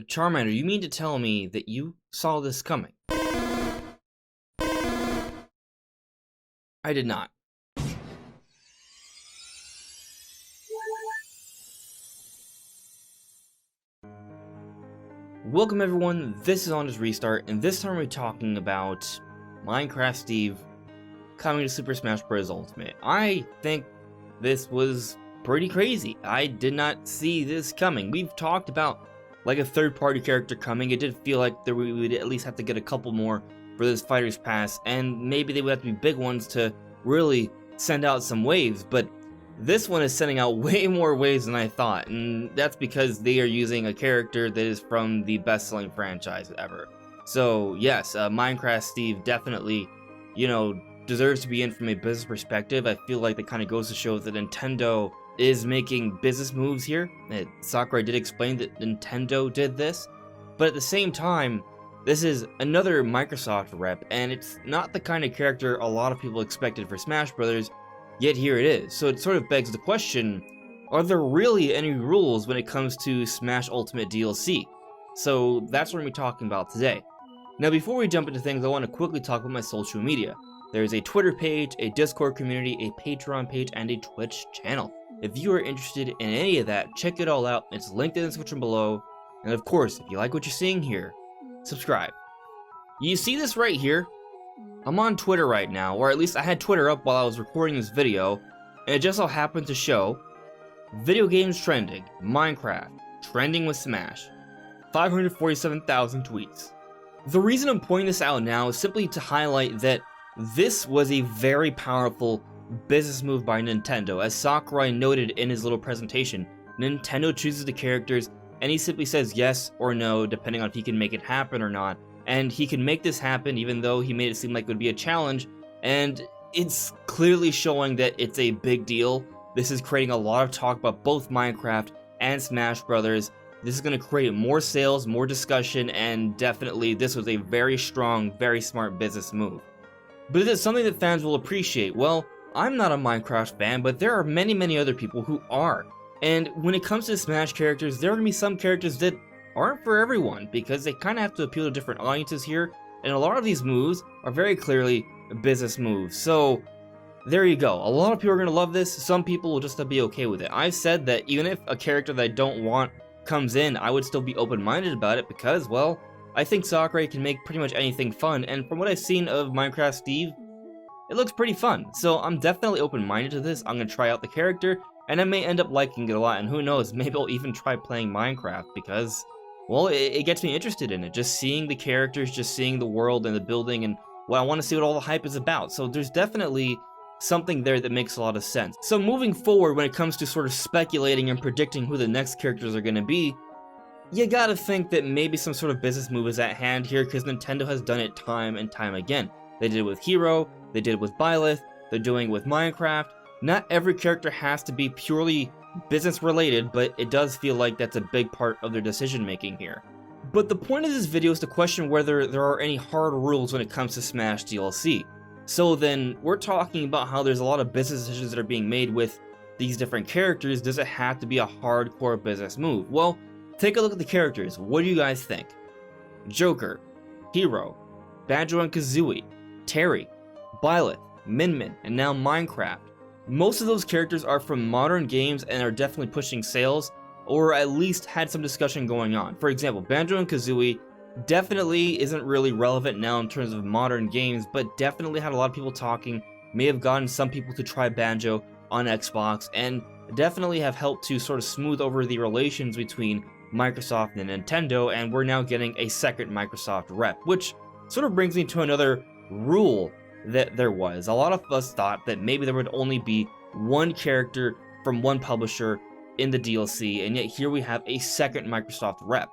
Charmander, you mean to tell me that you saw this coming? I did not. Welcome everyone, this is On His Restart, and this time we're talking about Minecraft Steve coming to Super Smash Bros. Ultimate. I think this was pretty crazy. I did not see this coming. We've talked about like a third-party character coming. It did feel like we would at least have to get a couple more for this Fighter's Pass, and maybe they would have to be big ones to really send out some waves, but this one is sending out way more waves than I thought, and that's because they are using a character that is from the best-selling franchise ever. So yes, Minecraft Steve definitely, deserves to be in from a business perspective. I feel like that kind of goes to show that Nintendo is making business moves here. Sakurai did explain that Nintendo did this, but at the same time, this is another Microsoft rep, and it's not the kind of character a lot of people expected for Smash Bros., yet here it is. So it sort of begs the question, are there really any rules when it comes to Smash Ultimate DLC? So that's what we're going to be talking about today. Now before we jump into things, I want to quickly talk about my social media. There's a Twitter page, a Discord community, a Patreon page, and a Twitch channel. If you are interested in any of that, check it all out. It's linked in the description below. And of course, if you like what you're seeing here, subscribe. You see this right here? I'm on Twitter right now, or at least I had Twitter up while I was recording this video, and it just so happened to show video games trending, Minecraft, trending with Smash, 547,000 tweets. The reason I'm pointing this out now is simply to highlight that this was a very powerful business move by Nintendo. As Sakurai noted in his little presentation, Nintendo chooses the characters, and he simply says yes or no, depending on if he can make it happen or not. And he can make this happen even though he made it seem like it would be a challenge, and it's clearly showing that it's a big deal. This is creating a lot of talk about both Minecraft and Smash Brothers. This is going to create more sales, more discussion, and definitely this was a very strong, very smart business move. But is it something that fans will appreciate? Well, I'm not a Minecraft fan, but there are many other people who are. And when it comes to Smash characters, there are going to be some characters that aren't for everyone, because they kind of have to appeal to different audiences here, and a lot of these moves are very clearly business moves. So there you go. A lot of people are going to love this. Some people will just be okay with it. I've said that even if a character that I don't want comes in, I would still be open-minded about it because, well, I think Sakurai can make pretty much anything fun, and from what I've seen of Minecraft Steve, it looks pretty fun. So I'm definitely open-minded to this. I'm going to try out the character, and I may end up liking it a lot, and who knows, maybe I'll even try playing Minecraft because, well, it gets me interested in it. Just seeing the characters, just seeing the world and the building, and well, I want to see what all the hype is about. So there's definitely something there that makes a lot of sense. So moving forward, when it comes to sort of speculating and predicting who the next characters are going to be, you gotta think that maybe some sort of business move is at hand here, because Nintendo has done it time and time again. They did it with Hero, they did it with Byleth, they're doing it with Minecraft. Not every character has to be purely business related, but it does feel like that's a big part of their decision making here. But the point of this video is to question whether there are any hard rules when it comes to Smash DLC. So then, we're talking about how there's a lot of business decisions that are being made with these different characters. Does it have to be a hardcore business move? Well, take a look at the characters. What do you guys think? Joker, Hero, Banjo and Kazooie, Terry, Byleth, Min Min, and now Minecraft. Most of those characters are from modern games and are definitely pushing sales, or at least had some discussion going on. For example, Banjo and Kazooie definitely isn't really relevant now in terms of modern games, but definitely had a lot of people talking, may have gotten some people to try Banjo on Xbox, and definitely have helped to sort of smooth over the relations between Microsoft and Nintendo, and we're now getting a second Microsoft rep, which sort of brings me to another rule that there was. A lot of us thought that maybe there would only be one character from one publisher in the DLC, and yet here we have a second Microsoft rep.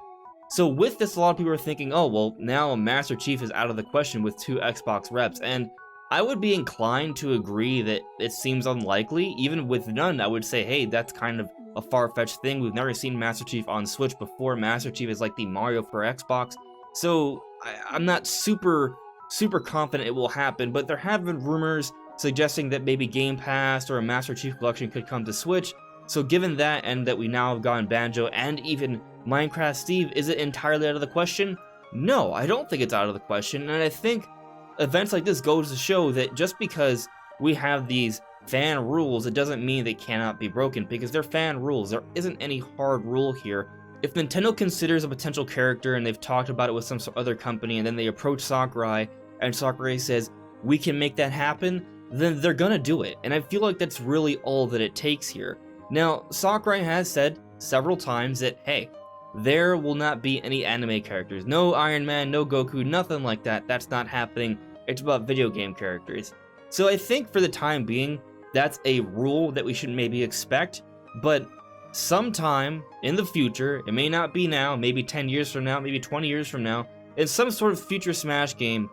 So with this, a lot of people are thinking, oh, well, now Master Chief is out of the question with two Xbox reps, and I would be inclined to agree that it seems unlikely. Even with none, I would say, hey, that's kind of a far-fetched thing. We've never seen Master Chief on Switch before. Master Chief is like the Mario for Xbox, so I'm not super confident it will happen, but there have been rumors suggesting that maybe Game Pass or a Master Chief Collection could come to Switch, So given that, and that we now have gotten Banjo and even Minecraft Steve, is it entirely out of the question? No, I don't think it's out of the question, and I think events like this goes to show that just because we have these fan rules, it doesn't mean they cannot be broken, because they're fan rules. There isn't any hard rule here. If Nintendo considers a potential character and they've talked about it with some other company, and then they approach Sakurai, and Sakurai says, we can make that happen, then they're gonna do it. And I feel like that's really all that it takes here. Now, Sakurai has said several times that, hey, there will not be any anime characters. No Iron Man, no Goku, nothing like that. That's not happening. It's about video game characters. So I think for the time being, that's a rule that we should maybe expect, but sometime in the future, it may not be now, maybe 10 years from now, maybe 20 years from now, in some sort of future Smash game,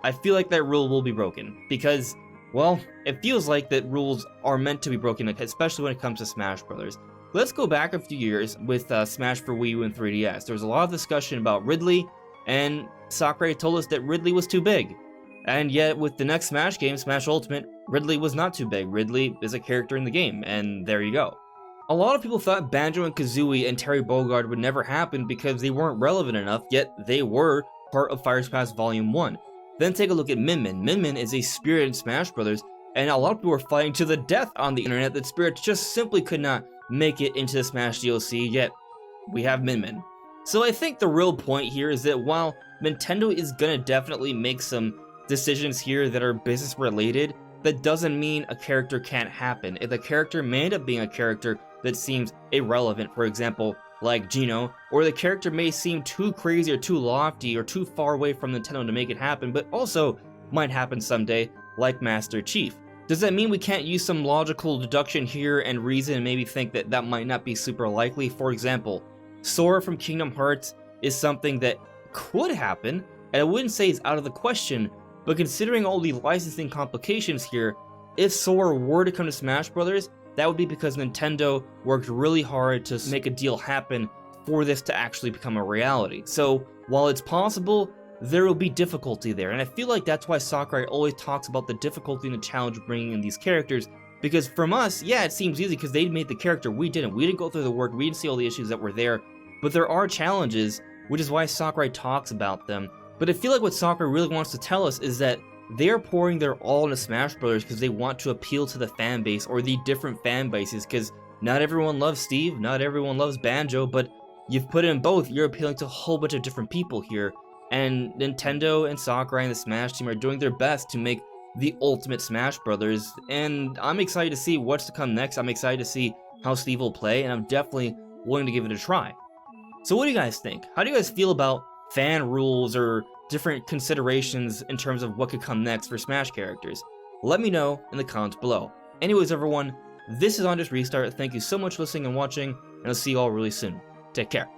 I feel like that rule will be broken, because, well, it feels like that rules are meant to be broken, especially when it comes to Smash Brothers. Let's go back a few years with Smash for Wii U and 3DS. There was a lot of discussion about Ridley, and Sakurai told us that Ridley was too big. And yet, with the next Smash game, Smash Ultimate, Ridley was not too big. Ridley is a character in the game, and there you go. A lot of people thought Banjo and Kazooie and Terry Bogard would never happen because they weren't relevant enough, yet they were part of Fire Pass Volume 1. Then take a look at Min Min. Min Min is a spirit in Smash Brothers, and a lot of people were fighting to the death on the internet that spirits just simply could not make it into the Smash DLC, yet we have Min Min. So I think the real point here is that while Nintendo is gonna definitely make some decisions here that are business related, that doesn't mean a character can't happen. If the character may end up being a character that seems irrelevant, for example, like Geno, or the character may seem too crazy or too lofty or too far away from Nintendo to make it happen, but also might happen someday, like Master Chief. Does that mean we can't use some logical deduction here and reason and maybe think that that might not be super likely? For example, Sora from Kingdom Hearts is something that could happen, and I wouldn't say is out of the question, but considering all the licensing complications here, if Sora were to come to Smash Brothers, that would be because Nintendo worked really hard to make a deal happen for this to actually become a reality. So, while it's possible, there will be difficulty there, and I feel like that's why Sakurai always talks about the difficulty and the challenge of bringing in these characters, because from us, yeah, it seems easy because they made the character, we didn't go through the work, we didn't see all the issues that were there, but there are challenges, which is why Sakurai talks about them. But I feel like what Sakurai really wants to tell us is that they're pouring their all into Smash Brothers because they want to appeal to the fan base, or the different fan bases, because not everyone loves Steve, not everyone loves Banjo, but you've put in both, you're appealing to a whole bunch of different people here, and Nintendo and Sakurai and the Smash team are doing their best to make the ultimate Smash Brothers, and I'm excited to see what's to come next. I'm excited to see how Steve will play, and I'm definitely willing to give it a try. So what do you guys think? How do you guys feel about fan rules or different considerations in terms of what could come next for Smash characters? Let me know in the comments below. Anyways, everyone, this is On Just Restart. Thank you so much for listening and watching, and I'll see you all really soon. Take care.